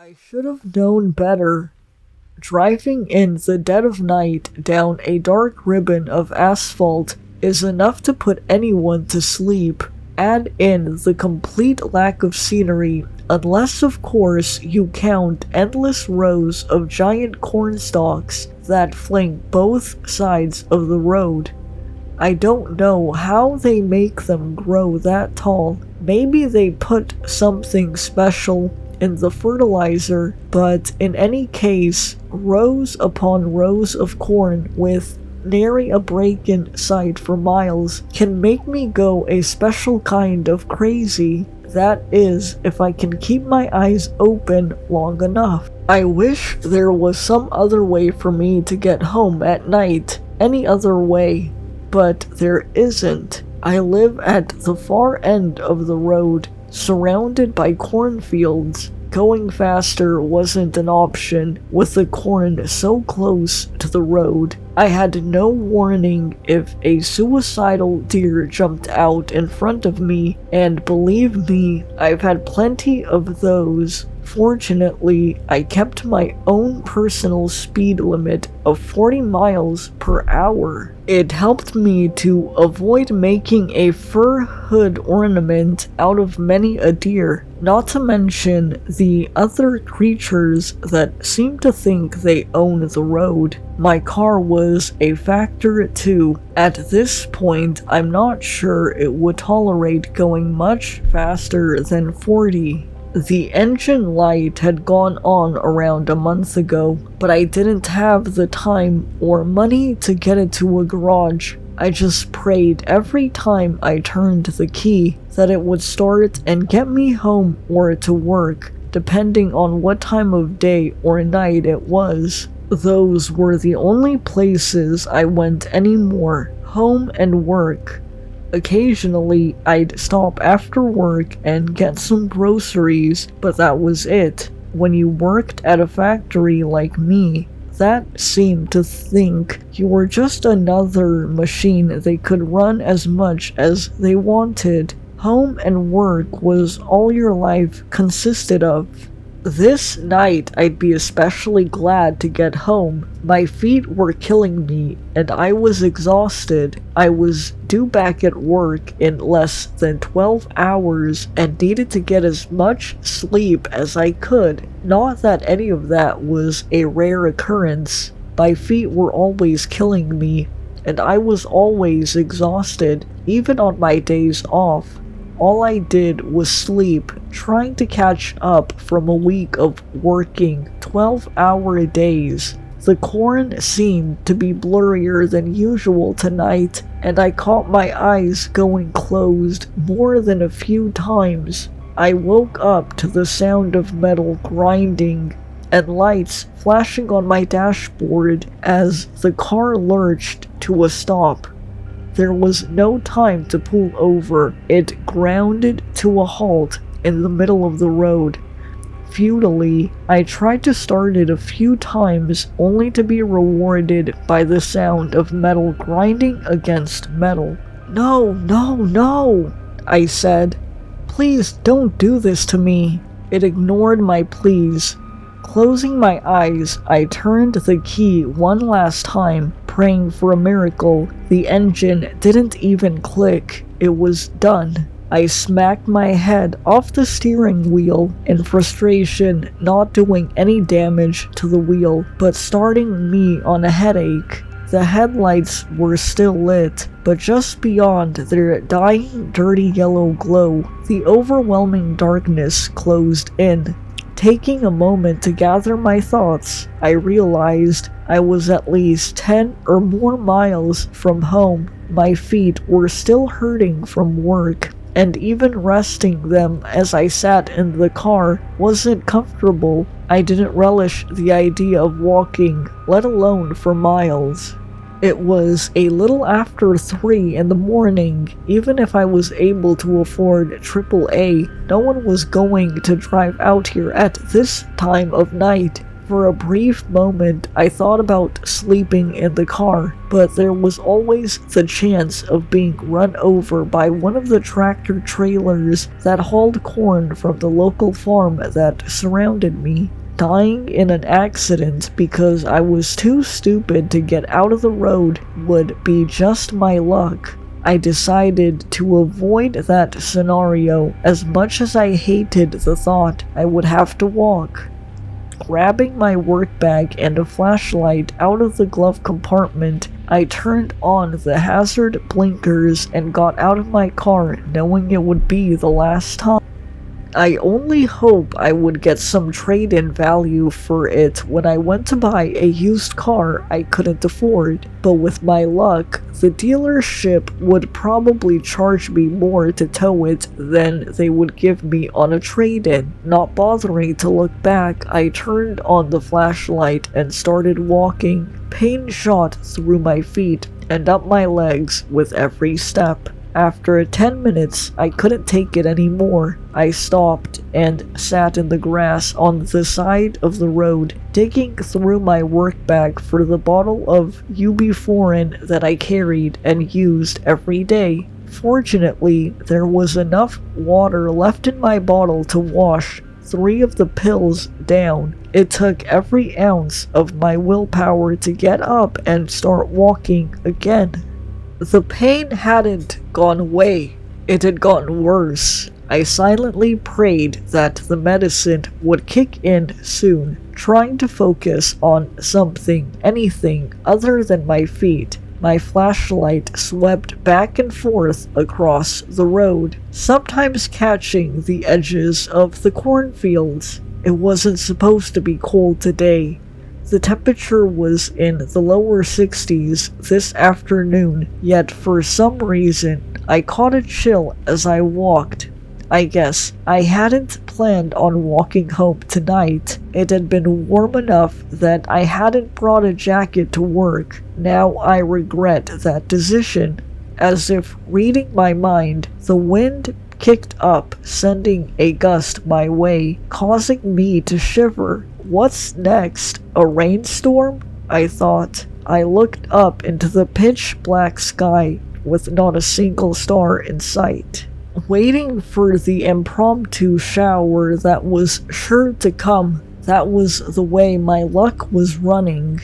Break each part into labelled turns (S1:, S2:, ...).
S1: I should have known better. Driving in the dead of night down a dark ribbon of asphalt is enough to put anyone to sleep. Add in the complete lack of scenery, unless of course you count endless rows of giant corn stalks that flank both sides of the road. I don't know how they make them grow that tall. Maybe they put something special in the fertilizer, but in any case, rows upon rows of corn with nary a break in sight for miles can make me go a special kind of crazy. That is, if I can keep my eyes open long enough. I wish there was some other way for me to get home at night, any other way, but there isn't. I live at the far end of the road, surrounded by cornfields. Going faster wasn't an option with the corn so close to the road. I had no warning if a suicidal deer jumped out in front of me, and believe me, I've had plenty of those. Fortunately, I kept my own personal speed limit of 40 miles per hour. It helped me to avoid making a fur hood ornament out of many a deer, not to mention the other creatures that seem to think they own the road. My car was a factor too. At this point, I'm not sure it would tolerate going much faster than 40. The engine light had gone on around a month ago, but I didn't have the time or money to get it to a garage. I just prayed every time I turned the key that it would start and get me home or to work, depending on what time of day or night it was. Those were the only places I went anymore, home and work. Occasionally, I'd stop after work and get some groceries, but that was it. When you worked at a factory like me, that seemed to think you were just another machine they could run as much as they wanted. Home and work was all your life consisted of. This night, I'd be especially glad to get home. My feet were killing me, and I was exhausted. I was due back at work in less than 12 hours and needed to get as much sleep as I could. Not that any of that was a rare occurrence. My feet were always killing me, and I was always exhausted, even on my days off. All I did was sleep, trying to catch up from a week of working 12-hour days. The corn seemed to be blurrier than usual tonight, and I caught my eyes going closed more than a few times. I woke up to the sound of metal grinding and lights flashing on my dashboard as the car lurched to a stop. There was no time to pull over. It grounded to a halt in the middle of the road. Futilely, I tried to start it a few times only to be rewarded by the sound of metal grinding against metal. "No, no, no," I said. "Please don't do this to me." It ignored my pleas. Closing my eyes, I turned the key one last time, praying for a miracle. The engine didn't even click. It was done. I smacked my head off the steering wheel in frustration, not doing any damage to the wheel, but starting me on a headache. The headlights were still lit, but just beyond their dying, dirty yellow glow, the overwhelming darkness closed in. Taking a moment to gather my thoughts, I realized I was at least 10 or more miles from home. My feet were still hurting from work, and even resting them as I sat in the car wasn't comfortable. I didn't relish the idea of walking, let alone for miles. It was a little after 3 in the morning. Even if I was able to afford AAA, no one was going to drive out here at this time of night. For a brief moment, I thought about sleeping in the car, but there was always the chance of being run over by one of the tractor trailers that hauled corn from the local farm that surrounded me. Dying in an accident because I was too stupid to get out of the road would be just my luck. I decided to avoid that scenario as much as I hated the thought I would have to walk. Grabbing my work bag and a flashlight out of the glove compartment, I turned on the hazard blinkers and got out of my car knowing it would be the last time. I only hope I would get some trade-in value for it when I went to buy a used car I couldn't afford, but with my luck, the dealership would probably charge me more to tow it than they would give me on a trade-in. Not bothering to look back, I turned on the flashlight and started walking. Pain shot through my feet and up my legs with every step. After 10 minutes, I couldn't take it anymore. I stopped and sat in the grass on the side of the road, digging through my work bag for the bottle of ibuprofen that I carried and used every day. Fortunately, there was enough water left in my bottle to wash 3 of the pills down. It took every ounce of my willpower to get up and start walking again. The pain hadn't gone away, it had gotten worse. I silently prayed that the medicine would kick in soon, trying to focus on something, anything other than my feet. My flashlight swept back and forth across the road, sometimes catching the edges of the cornfields. It wasn't supposed to be cold today. The temperature was in the lower 60s this afternoon, yet for some reason I caught a chill as I walked. I guess I hadn't planned on walking home tonight. It had been warm enough that I hadn't brought a jacket to work. Now I regret that decision. As if reading my mind, the wind kicked up, sending a gust my way, causing me to shiver. What's next? A rainstorm? I thought. I looked up into the pitch black sky with not a single star in sight, waiting for the impromptu shower that was sure to come. That was the way my luck was running.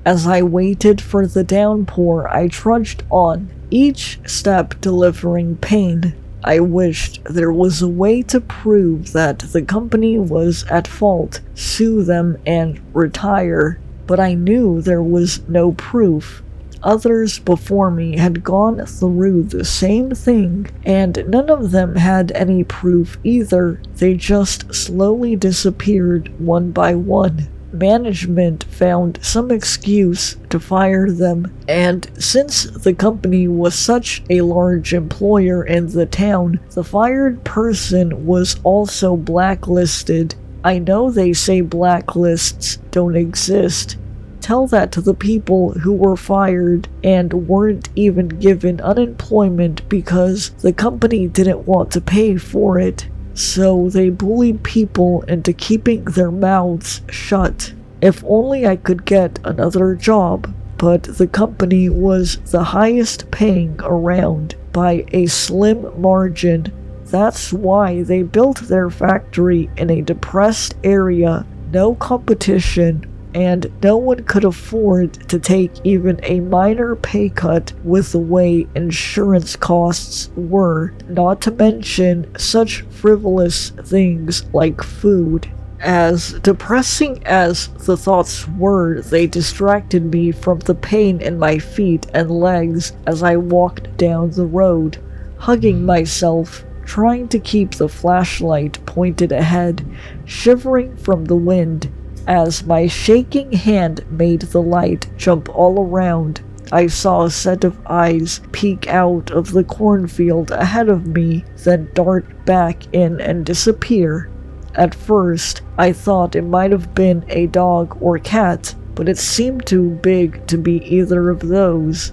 S1: As I waited for the downpour, I trudged on, each step delivering pain. I wished there was a way to prove that the company was at fault, sue them, and retire, but I knew there was no proof. Others before me had gone through the same thing, and none of them had any proof either. They just slowly disappeared one by one. Management found some excuse to fire them, and since the company was such a large employer in the town, the fired person was also blacklisted. I know they say blacklists don't exist. Tell that to the people who were fired and weren't even given unemployment because the company didn't want to pay for it. So they bullied people into keeping their mouths shut. If only I could get another job, but the company was the highest paying around by a slim margin. That's why they built their factory in a depressed area, no competition, and no one could afford to take even a minor pay cut with the way insurance costs were, not to mention such frivolous things like food. As depressing as the thoughts were, they distracted me from the pain in my feet and legs as I walked down the road, hugging myself, trying to keep the flashlight pointed ahead, shivering from the wind. As my shaking hand made the light jump all around, I saw a set of eyes peek out of the cornfield ahead of me, then dart back in and disappear. At first, I thought it might have been a dog or cat, but it seemed too big to be either of those.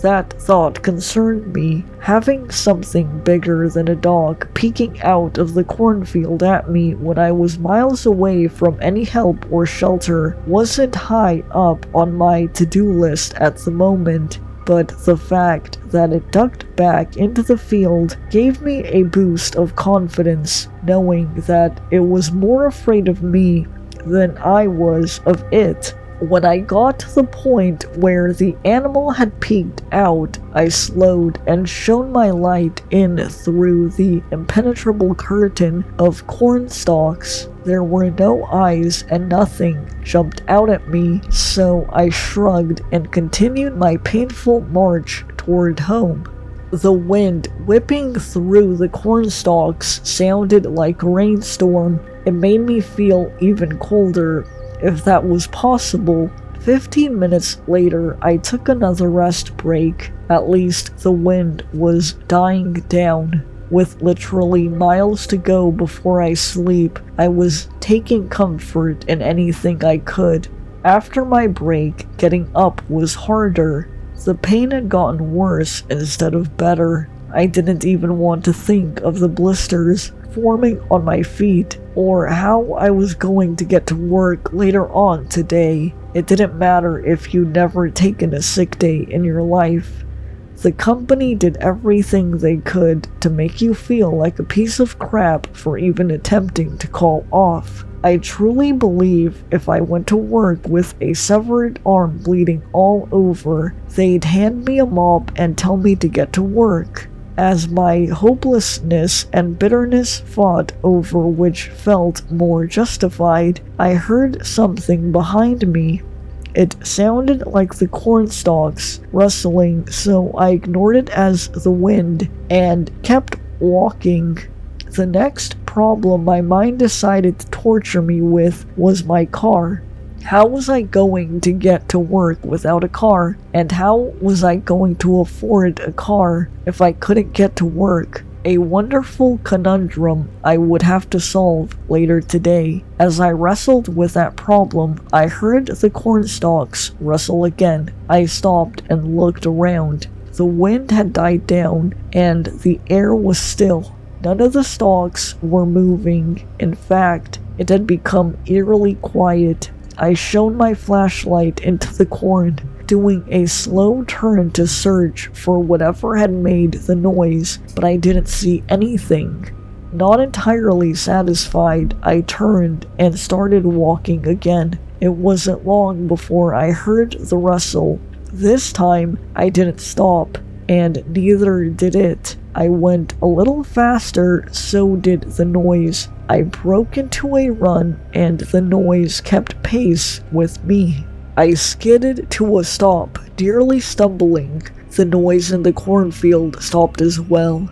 S1: That thought concerned me. Having something bigger than a dog peeking out of the cornfield at me when I was miles away from any help or shelter wasn't high up on my to-do list at the moment, but the fact that it ducked back into the field gave me a boost of confidence, knowing that it was more afraid of me than I was of it. When I got to the point where the animal had peeked out, I slowed and shone my light in through the impenetrable curtain of corn stalks. There were no eyes and nothing jumped out at me, so I shrugged and continued my painful march toward home. The wind whipping through the corn stalks sounded like a rainstorm. It made me feel even colder, if that was possible. 15 minutes later, I took another rest break. At least the wind was dying down. With literally miles to go before I sleep, I was taking comfort in anything I could. After my break, getting up was harder. The pain had gotten worse instead of better. I didn't even want to think of the blisters forming on my feet, or how I was going to get to work later on today. It didn't matter if you'd never taken a sick day in your life. The company did everything they could to make you feel like a piece of crap for even attempting to call off. I truly believe if I went to work with a severed arm bleeding all over, they'd hand me a mop and tell me to get to work. As my hopelessness and bitterness fought over which felt more justified, I heard something behind me. It sounded like the cornstalks rustling, so I ignored it as the wind and kept walking. The next problem my mind decided to torture me with was my car. How was I going to get to work without a car? And how was I going to afford a car if I couldn't get to work? A wonderful conundrum I would have to solve later today. As I wrestled with that problem, I heard the cornstalks rustle again. I stopped and looked around. The wind had died down, and the air was still. None of the stalks were moving. In fact, it had become eerily quiet. I shone my flashlight into the corn, doing a slow turn to search for whatever had made the noise, but I didn't see anything. Not entirely satisfied, I turned and started walking again. It wasn't long before I heard the rustle. This time, I didn't stop, and neither did it. I went a little faster, so did the noise. I broke into a run, and the noise kept pace with me. I skidded to a stop, nearly stumbling. The noise in the cornfield stopped as well.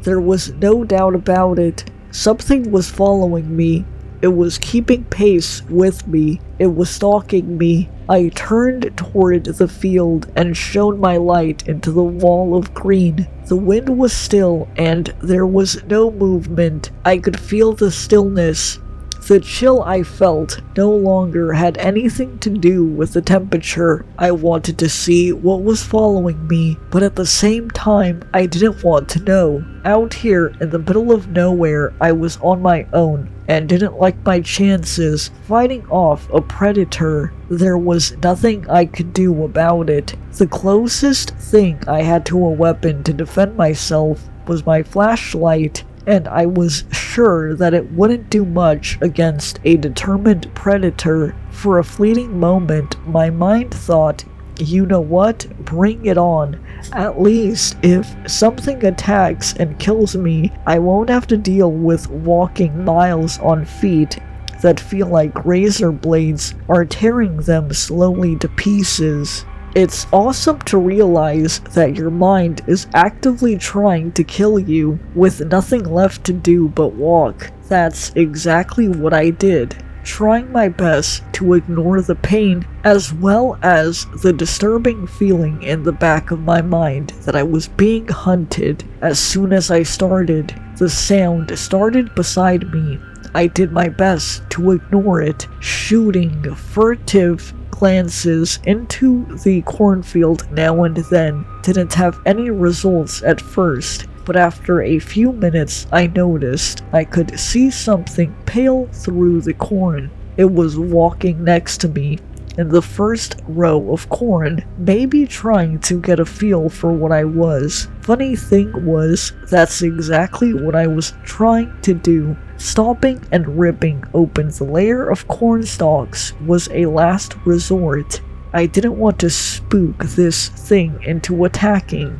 S1: There was no doubt about it. Something was following me. It was keeping pace with me. It was stalking me. I turned toward the field and shone my light into the wall of green. The wind was still, and there was no movement. I could feel the stillness. The chill I felt no longer had anything to do with the temperature. I wanted to see what was following me, but at the same time, I didn't want to know. Out here in the middle of nowhere, I was on my own and didn't like my chances fighting off a predator. There was nothing I could do about it. The closest thing I had to a weapon to defend myself was my flashlight, and I was sure that it wouldn't do much against a determined predator. For a fleeting moment, my mind thought, you know what, bring it on. At least, if something attacks and kills me, I won't have to deal with walking miles on feet that feel like razor blades are tearing them slowly to pieces. It's awesome to realize that your mind is actively trying to kill you with nothing left to do but walk. That's exactly what I did, trying my best to ignore the pain as well as the disturbing feeling in the back of my mind that I was being hunted. As soon as I started, the sound started beside me, I did my best to ignore it, shooting furtive glances into the cornfield now and then. Didn't have any results at first, but after a few minutes I noticed I could see something pale through the corn. It was walking next to me in the first row of corn, maybe trying to get a feel for what I was. Funny thing was, that's exactly what I was trying to do. Stopping and ripping open the layer of corn stalks was a last resort. I didn't want to spook this thing into attacking.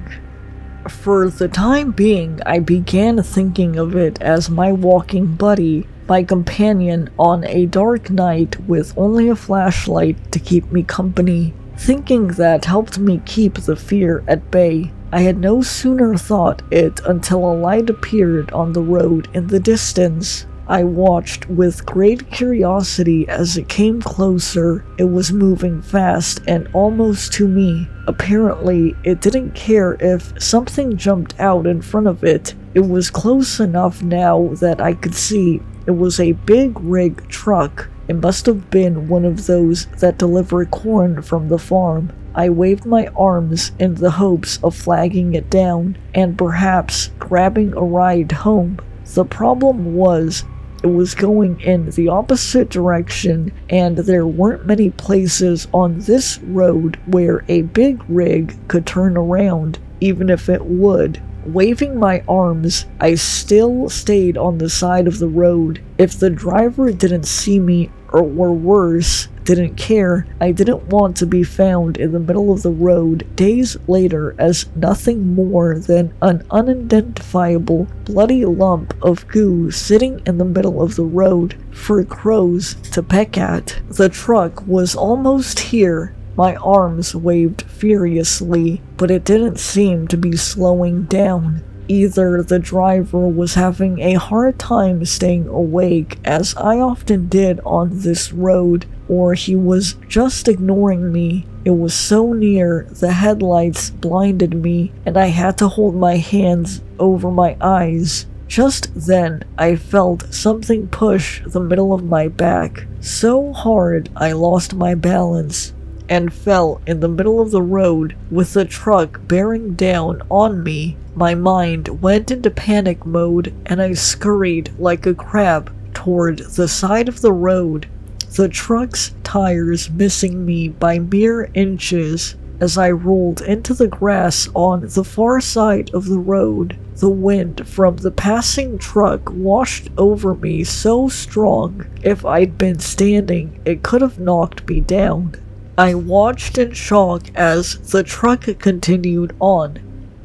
S1: For the time being, I began thinking of it as my walking buddy, my companion on a dark night with only a flashlight to keep me company. Thinking that helped me keep the fear at bay. I had no sooner thought it until a light appeared on the road in the distance. I watched with great curiosity as it came closer. It was moving fast and almost to me. Apparently, it didn't care if something jumped out in front of it. It was close enough now that I could see. It was a big rig truck. It must have been one of those that deliver corn from the farm. I waved my arms in the hopes of flagging it down and perhaps grabbing a ride home. The problem was, it was going in the opposite direction, and there weren't many places on this road where a big rig could turn around, even if it would. Waving my arms, I still stayed on the side of the road. If the driver didn't see me, or worse, didn't care, I didn't want to be found in the middle of the road days later as nothing more than an unidentifiable bloody lump of goo sitting in the middle of the road for crows to peck at. The truck was almost here. My arms waved furiously, but it didn't seem to be slowing down. Either the driver was having a hard time staying awake, as I often did on this road, or he was just ignoring me. It was so near, the headlights blinded me, and I had to hold my hands over my eyes. Just then, I felt something push the middle of my back so hard I lost my balance and fell in the middle of the road with the truck bearing down on me. My mind went into panic mode and I scurried like a crab toward the side of the road, the truck's tires missing me by mere inches. As I rolled into the grass on the far side of the road, the wind from the passing truck washed over me so strong, if I'd been standing, it could have knocked me down. I watched in shock as the truck continued on.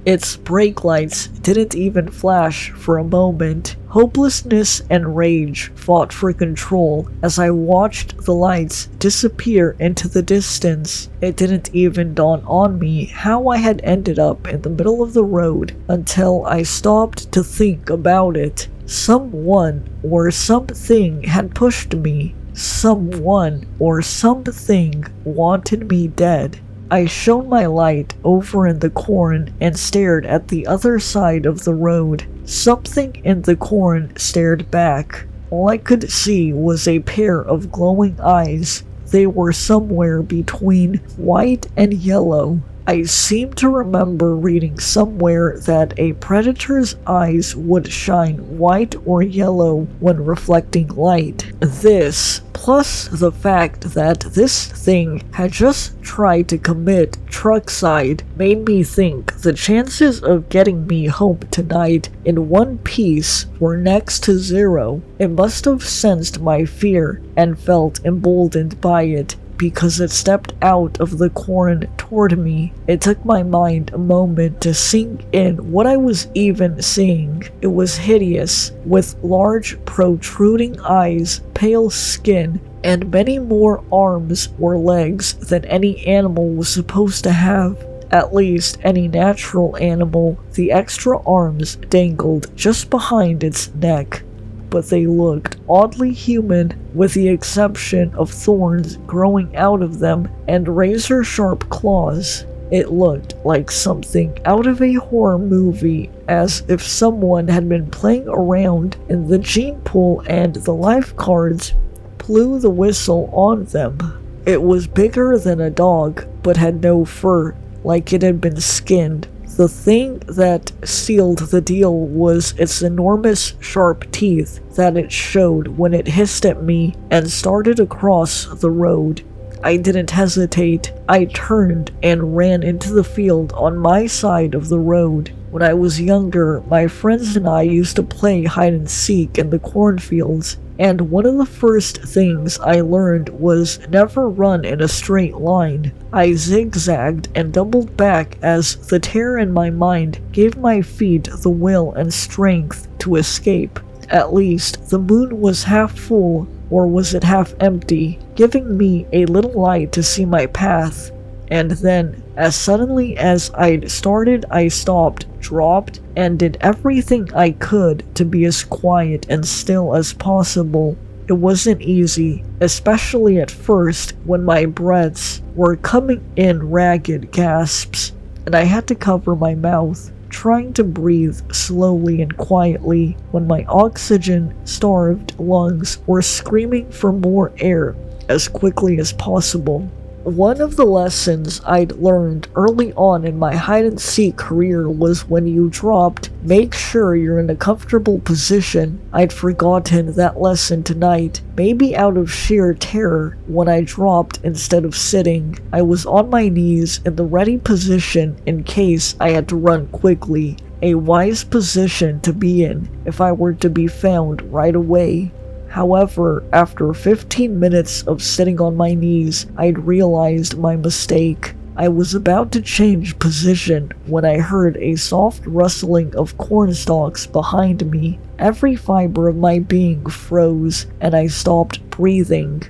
S1: Its brake lights didn't even flash for a moment. Hopelessness and rage fought for control as I watched the lights disappear into the distance. It didn't even dawn on me how I had ended up in the middle of the road until I stopped to think about it. Someone or something had pushed me. Someone or something wanted me dead. I shone my light over in the corn and stared at the other side of the road. Something in the corn stared back. All I could see was a pair of glowing eyes. They were somewhere between white and yellow. I seem to remember reading somewhere that a predator's eyes would shine white or yellow when reflecting light. This, plus the fact that this thing had just tried to commit truckside, made me think the chances of getting me home tonight in one piece were next to zero. It must have sensed my fear and felt emboldened by it, because it stepped out of the corn toward me. It took my mind a moment to sink in what I was even seeing. It was hideous, with large protruding eyes, pale skin, and many more arms or legs than any animal was supposed to have. At least any natural animal. The extra arms dangled just behind its neck, but they looked oddly human, with the exception of thorns growing out of them and razor-sharp claws. It looked like something out of a horror movie, as if someone had been playing around in the gene pool and the lifeguards blew the whistle on them. It was bigger than a dog, but had no fur, like it had been skinned. The thing that sealed the deal was its enormous sharp teeth that it showed when it hissed at me and started across the road. I didn't hesitate. I turned and ran into the field on my side of the road. When I was younger, my friends and I used to play hide and seek in the cornfields, and one of the first things I learned was never run in a straight line. I zigzagged and doubled back as the terror in my mind gave my feet the will and strength to escape. At least, the moon was half full, or was it half empty, giving me a little light to see my path. And then, as suddenly as I'd started, I stopped, dropped, and did everything I could to be as quiet and still as possible. It wasn't easy, especially at first when my breaths were coming in ragged gasps, and I had to cover my mouth, trying to breathe slowly and quietly when my oxygen-starved lungs were screaming for more air as quickly as possible. One of the lessons I'd learned early on in my hide-and-seek career was when you dropped, make sure you're in a comfortable position. I'd forgotten that lesson tonight, maybe out of sheer terror. When I dropped instead of sitting, I was on my knees in the ready position in case I had to run quickly, a wise position to be in if I were to be found right away. However, after 15 minutes of sitting on my knees, I'd realized my mistake. I was about to change position when I heard a soft rustling of cornstalks behind me. Every fiber of my being froze, and I stopped breathing.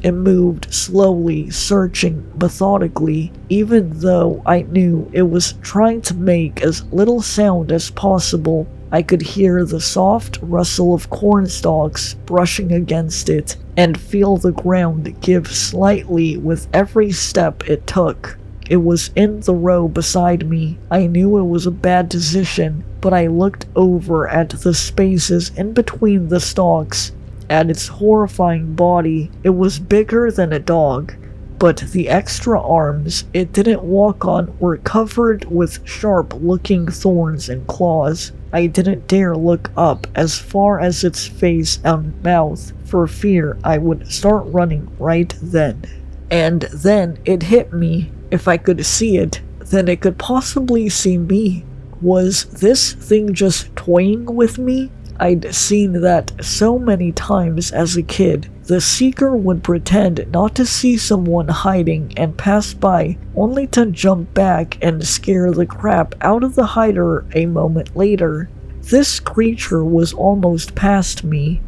S1: It moved slowly, searching methodically, even though I knew it was trying to make as little sound as possible. I could hear the soft rustle of cornstalks brushing against it, and feel the ground give slightly with every step it took. It was in the row beside me. I knew it was a bad decision, but I looked over at the spaces in between the stalks, at its horrifying body. It was bigger than a dog, but the extra arms it didn't walk on were covered with sharp-looking thorns and claws. I didn't dare look up as far as its face and mouth for fear I would start running right then. And then it hit me. If I could see it, then it could possibly see me. Was this thing just toying with me? I'd seen that so many times as a kid. The seeker would pretend not to see someone hiding and pass by, only to jump back and scare the crap out of the hider a moment later. This creature was almost past me.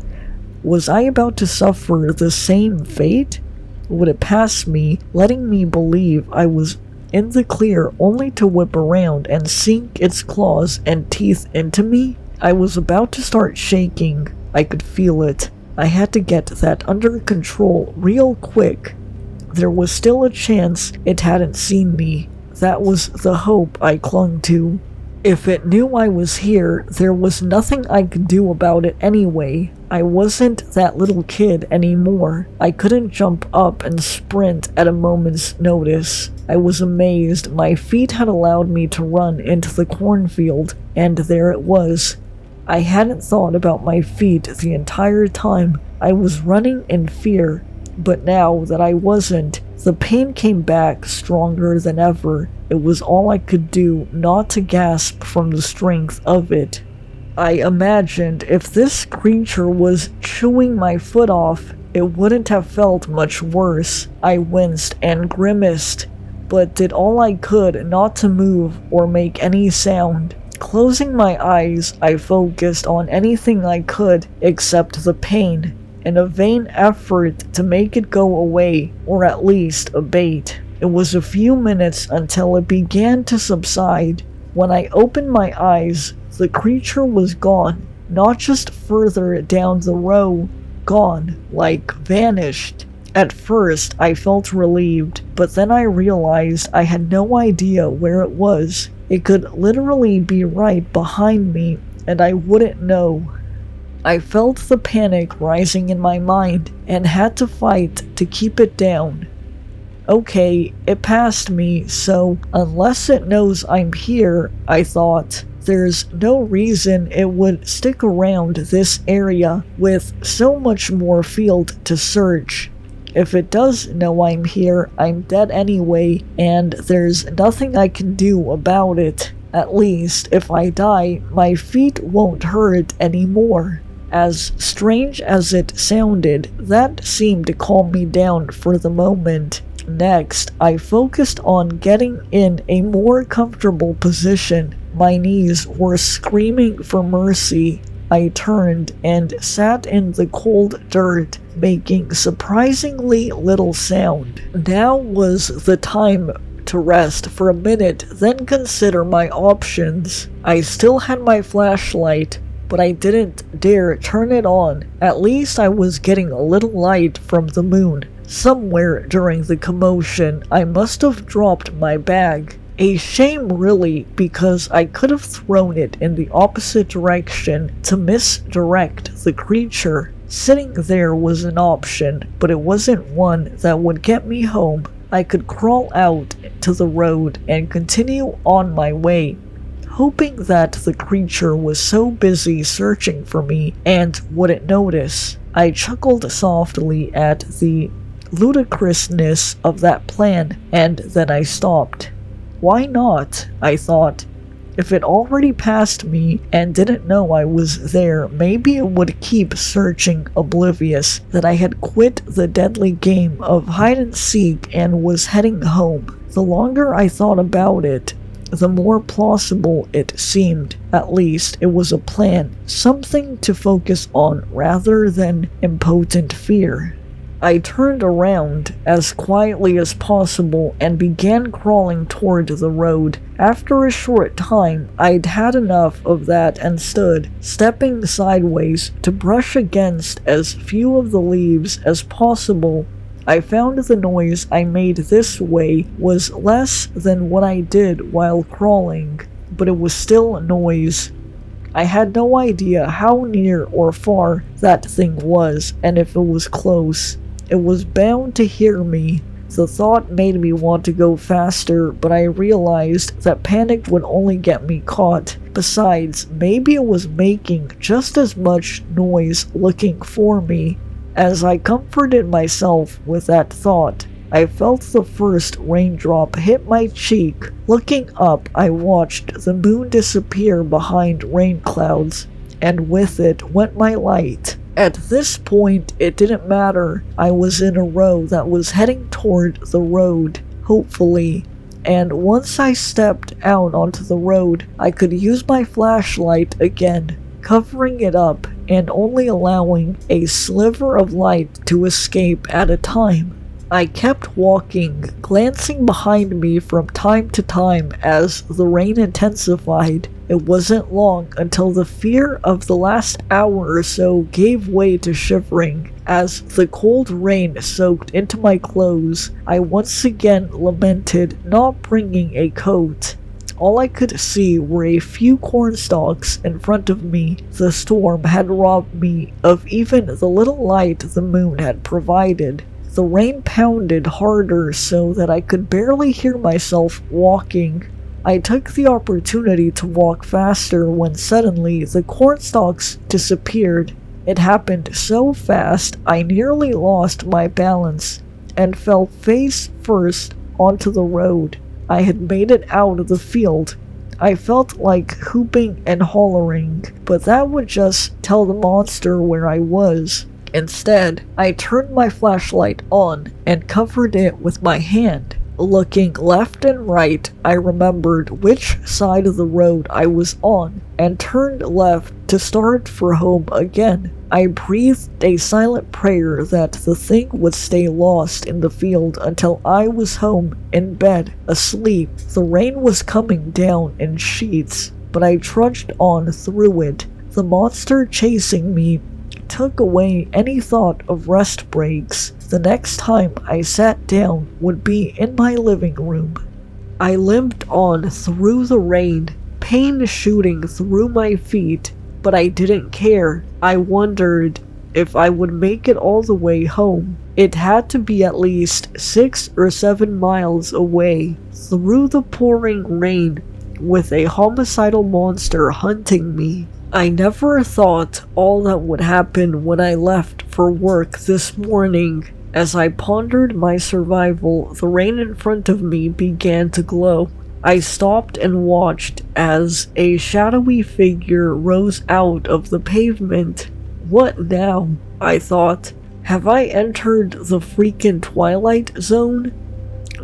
S1: Was I about to suffer the same fate? Would it pass me, letting me believe I was in the clear only to whip around and sink its claws and teeth into me? I was about to start shaking. I could feel it. I had to get that under control real quick. There was still a chance it hadn't seen me. That was the hope I clung to. If it knew I was here, there was nothing I could do about it anyway. I wasn't that little kid anymore. I couldn't jump up and sprint at a moment's notice. I was amazed my feet had allowed me to run into the cornfield, and there it was. I hadn't thought about my feet the entire time. I was running in fear, but now that I wasn't, the pain came back stronger than ever. It was all I could do not to gasp from the strength of it. I imagined if this creature was chewing my foot off, it wouldn't have felt much worse. I winced and grimaced, but did all I could not to move or make any sound. Closing my eyes, I focused on anything I could except the pain, in a vain effort to make it go away, or at least abate. It was a few minutes until it began to subside. When I opened my eyes, the creature was gone, not just further down the row, gone, like vanished. At first, I felt relieved, but then I realized I had no idea where it was. It could literally be right behind me, and I wouldn't know. I felt the panic rising in my mind and had to fight to keep it down. Okay, it passed me, so unless it knows I'm here, I thought, there's no reason it would stick around this area with so much more field to search. If it does know I'm here, I'm dead anyway, and there's nothing I can do about it. At least, if I die, my feet won't hurt anymore. As strange as it sounded, that seemed to calm me down for the moment. Next, I focused on getting in a more comfortable position. My knees were screaming for mercy. I turned and sat in the cold dirt, making surprisingly little sound. Now was the time to rest for a minute, then consider my options. I still had my flashlight, but I didn't dare turn it on. At least I was getting a little light from the moon. Somewhere during the commotion, I must have dropped my bag. A shame really, because I could have thrown it in the opposite direction to misdirect the creature. Sitting there was an option, but it wasn't one that would get me home. I could crawl out to the road and continue on my way, hoping that the creature was so busy searching for me and wouldn't notice. I chuckled softly at the ludicrousness of that plan, and then I stopped. Why not? I thought. If it already passed me and didn't know I was there, maybe it would keep searching, oblivious that I had quit the deadly game of hide and seek and was heading home. The longer I thought about it, the more plausible it seemed. At least it was a plan, something to focus on rather than impotent fear. I turned around as quietly as possible and began crawling toward the road. After a short time, I'd had enough of that and stood, stepping sideways to brush against as few of the leaves as possible. I found the noise I made this way was less than what I did while crawling, but it was still a noise. I had no idea how near or far that thing was, and if it was close. It was bound to hear me. The thought made me want to go faster, but I realized that panic would only get me caught. Besides, maybe it was making just as much noise looking for me. As I comforted myself with that thought, I felt the first raindrop hit my cheek. Looking up, I watched the moon disappear behind rain clouds, and with it went my light. At this point, it didn't matter. I was in a row that was heading toward the road, hopefully, and once I stepped out onto the road, I could use my flashlight again, covering it up and only allowing a sliver of light to escape at a time. I kept walking, glancing behind me from time to time as the rain intensified. It wasn't long until the fear of the last hour or so gave way to shivering. As the cold rain soaked into my clothes, I once again lamented not bringing a coat. All I could see were a few cornstalks in front of me. The storm had robbed me of even the little light the moon had provided. The rain pounded harder so that I could barely hear myself walking. I took the opportunity to walk faster when suddenly the cornstalks disappeared. It happened so fast I nearly lost my balance and fell face first onto the road. I had made it out of the field. I felt like whooping and hollering, but that would just tell the monster where I was. Instead, I turned my flashlight on and covered it with my hand. Looking left and right, I remembered which side of the road I was on and turned left to start for home again. I breathed a silent prayer that the thing would stay lost in the field until I was home in bed, asleep. The rain was coming down in sheets, but I trudged on through it. The monster chasing me took away any thought of rest breaks. The next time I sat down would be in my living room. I limped on through the rain, pain shooting through my feet, but I didn't care. I wondered if I would make it all the way home. It had to be at least 6 or 7 miles away, through the pouring rain, with a homicidal monster hunting me. I never thought all that would happen when I left for work this morning. As I pondered my survival, the rain in front of me began to glow. I stopped and watched as a shadowy figure rose out of the pavement. What now? I thought. Have I entered the freaking Twilight Zone?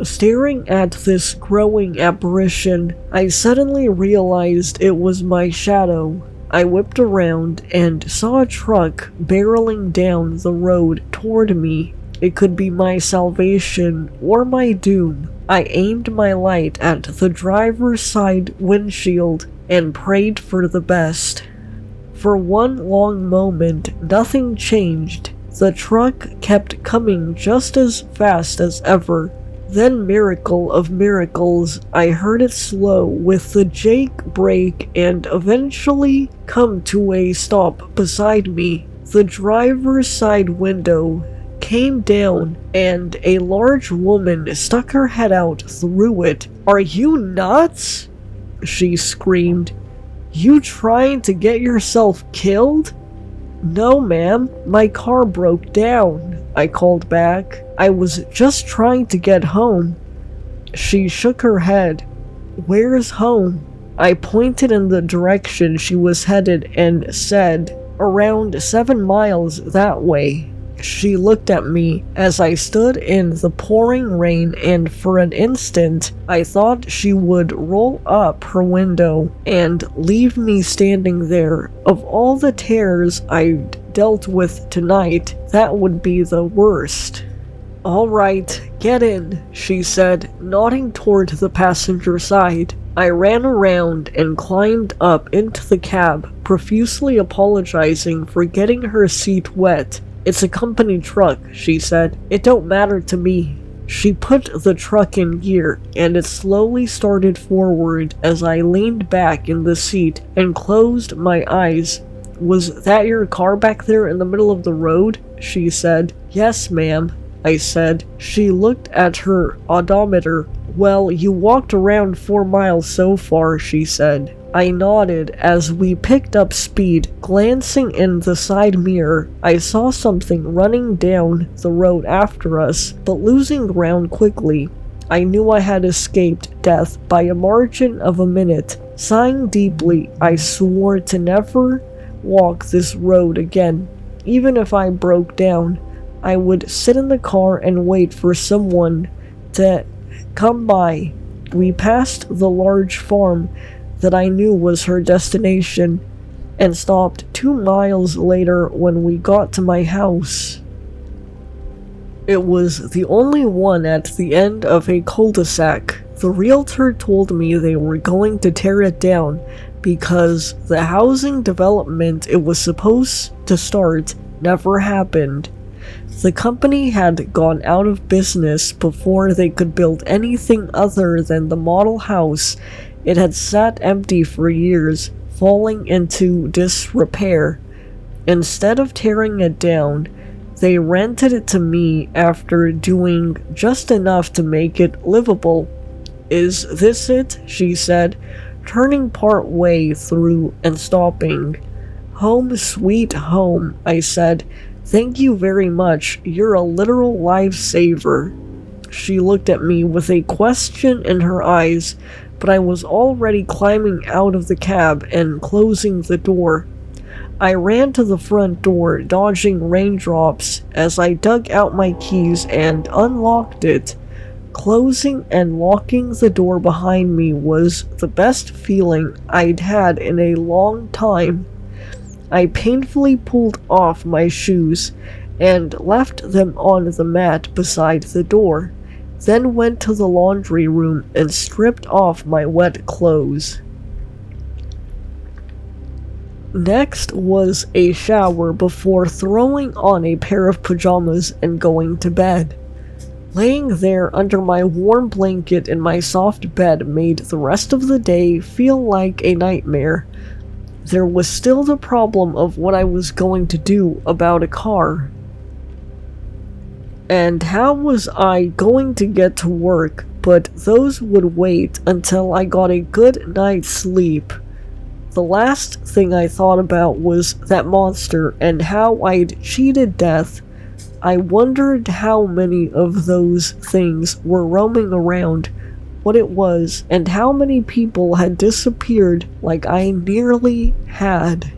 S1: Staring at this growing apparition, I suddenly realized it was my shadow. I whipped around and saw a truck barreling down the road toward me. It could be my salvation or my doom. I aimed my light at the driver's side windshield and prayed for the best. For one long moment, nothing changed. The truck kept coming just as fast as ever. Then, miracle of miracles, I heard it slow with the Jake brake and eventually come to a stop beside me. The driver's side window came down and a large woman stuck her head out through it. "Are you nuts?" she screamed. "You trying to get yourself killed?" "No, ma'am, my car broke down," I called back. "I was just trying to get home." She shook her head. "Where's home?" I pointed in the direction she was headed and said, "Around 7 miles that way." She looked at me as I stood in the pouring rain, and for an instant I thought she would roll up her window and leave me standing there. Of all the terrors I'd dealt with tonight, that would be the worst. "All right, get in," she said, nodding toward the passenger side. I ran around and climbed up into the cab, profusely apologizing for getting her seat wet. "It's a company truck," she said. "It don't matter to me." She put the truck in gear, and it slowly started forward as I leaned back in the seat and closed my eyes. "Was that your car back there in the middle of the road?" she said. "Yes, ma'am," I said. She looked at her odometer. "Well, you walked around 4 miles so far," she said. I nodded as we picked up speed. Glancing in the side mirror, I saw something running down the road after us, but losing ground quickly. I knew I had escaped death by a margin of a minute. Sighing deeply, I swore to never walk this road again. Even if I broke down, I would sit in the car and wait for someone to come by. We passed the large farm that I knew was her destination, and stopped 2 miles later when we got to my house. It was the only one at the end of a cul-de-sac. The realtor told me they were going to tear it down because the housing development it was supposed to start never happened. The company had gone out of business before they could build anything other than the model house. It had sat empty for years, falling into disrepair. Instead of tearing it down, they rented it to me after doing just enough to make it livable. "Is this it?" she said, turning part way through and stopping. "Home sweet home," I said. "Thank you very much. You're a literal lifesaver." She looked at me with a question in her eyes, but I was already climbing out of the cab and closing the door. I ran to the front door, dodging raindrops, as I dug out my keys and unlocked it. Closing and locking the door behind me was the best feeling I'd had in a long time. I painfully pulled off my shoes and left them on the mat beside the door, then went to the laundry room and stripped off my wet clothes. Next was a shower before throwing on a pair of pajamas and going to bed. Laying there under my warm blanket in my soft bed made the rest of the day feel like a nightmare. There was still the problem of what I was going to do about a car. And how was I going to get to work? But those would wait until I got a good night's sleep. The last thing I thought about was that monster and how I'd cheated death. I wondered how many of those things were roaming around, what it was, and how many people had disappeared like I nearly had.